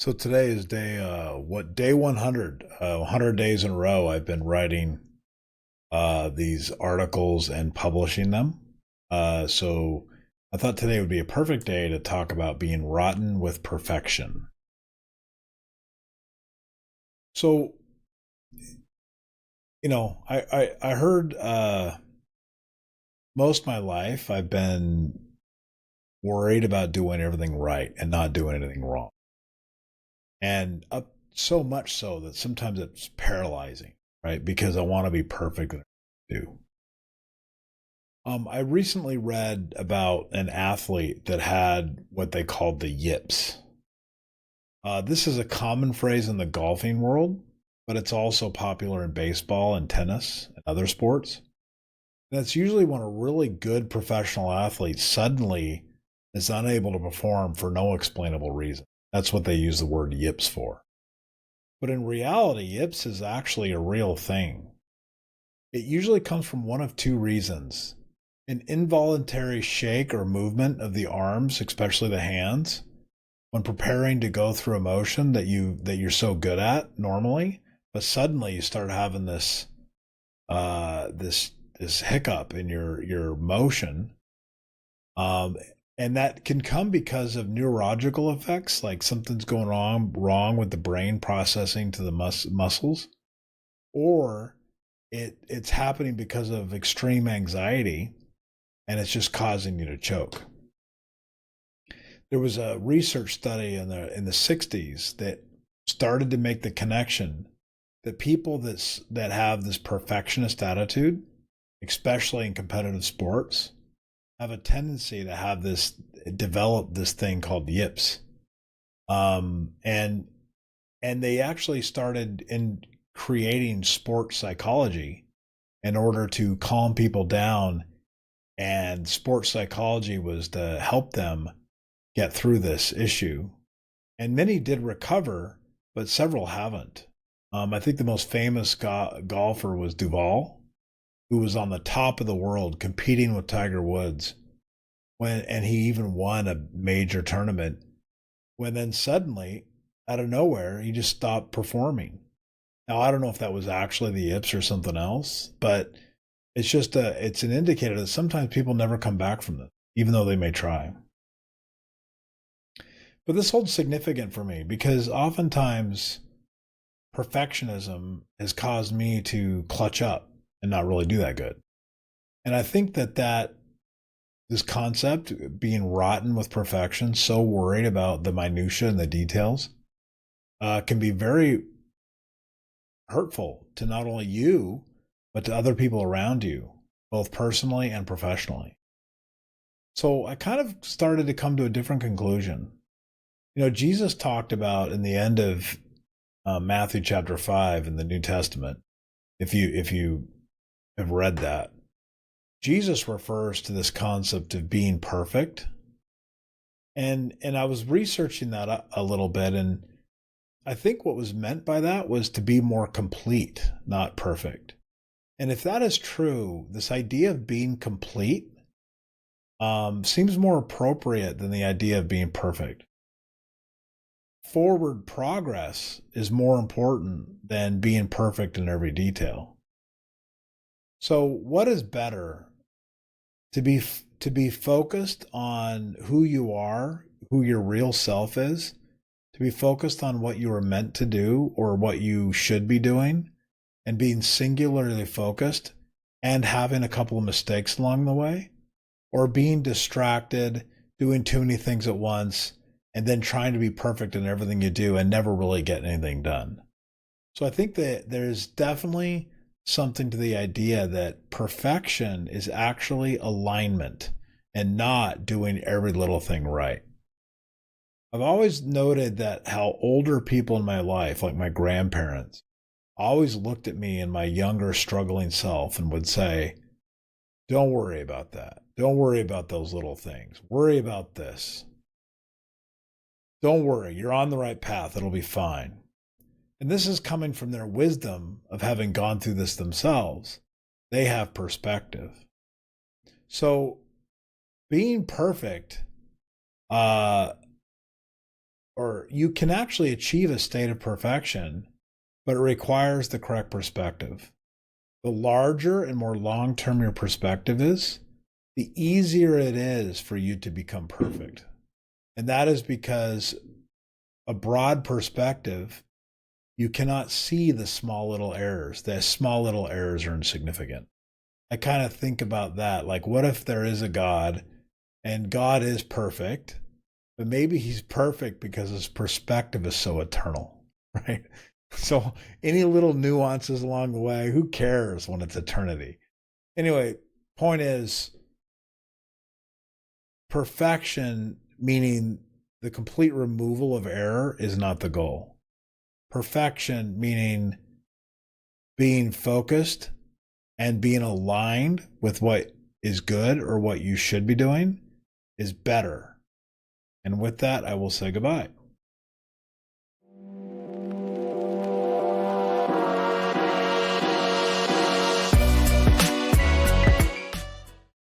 So today is day 100. 100 days in a row I've been writing these articles and publishing them. So I thought today would be a perfect day to talk about being rotten with perfection. So, I heard most of my life I've been worried about doing everything right and not doing anything wrong. And up so much so that sometimes it's paralyzing, right? Because I want to be perfect at do. I recently read about an athlete that had what they called the yips. This is a common phrase in the golfing world, but it's also popular in baseball and tennis and other sports. And it's usually when a really good professional athlete suddenly is unable to perform for no explainable reason. That's what they use the word yips for. But in reality, yips is actually a real thing. It usually comes from one of two reasons: an involuntary shake or movement of the arms, especially the hands, when preparing to go through a motion that you're so good at normally, but suddenly you start having this hiccup in your motion, um, and that can come because of neurological effects, like something's going on wrong with the brain processing to the muscles, or it's happening because of extreme anxiety and it's just causing you to choke. There was a research study in the 60s that started to make the connection that people that have this perfectionist attitude, especially in competitive sports, have a tendency to have this develop this thing called yips. And they actually started in creating sports psychology in order to calm people down, and sports psychology was to help them get through this issue. And many did recover, but several haven't. I think the most famous golfer was Duval, who was on the top of the world competing with Tiger Woods and he even won a major tournament. When then suddenly, out of nowhere, he just stopped performing. Now I don't know if that was actually the yips or something else, but it's an indicator that sometimes people never come back from this, even though they may try. But this holds significant for me because oftentimes perfectionism has caused me to clutch up and not really do that good. And I think that this concept, being rotten with perfection, so worried about the minutia and the details, can be very hurtful to not only you but to other people around you, both personally and professionally. So I kind of started to come to a different conclusion. Jesus talked about in the end of Matthew chapter 5 in the New Testament. If you have read that, Jesus refers to this concept of being perfect, and I was researching that a little bit, and I think what was meant by that was to be more complete, not perfect. And if that is true, this idea of being complete seems more appropriate than the idea of being perfect. Forward progress is more important than being perfect in every detail. So, what is better, to be focused on who you are, who your real self is, to be focused on what you are meant to do or what you should be doing, and being singularly focused and having a couple of mistakes along the way, or being distracted, doing too many things at once, and then trying to be perfect in everything you do and never really get anything done. So I think that there's definitely something to the idea that perfection is actually alignment and not doing every little thing right. I've always noted that how older people in my life, like my grandparents, always looked at me and my younger struggling self and would say, "Don't worry about that. Don't worry about those little things. Worry about this. Don't worry. You're on the right path. It'll be fine." And this is coming from their wisdom of having gone through this themselves. They have perspective. So being perfect uh, or you can actually achieve a state of perfection, but it requires the correct perspective. The larger and more long term your perspective is, the easier it is for you to become perfect. And that is because a broad perspective, you cannot see the small little errors. The small little errors are insignificant. I kind of think about that. Like, what if there is a God and God is perfect, but maybe he's perfect because his perspective is so eternal, right? So any little nuances along the way, who cares when it's eternity? Anyway, point is, perfection, meaning the complete removal of error, is not the goal. Perfection, meaning being focused and being aligned with what is good or what you should be doing, is better. And with that, I will say goodbye.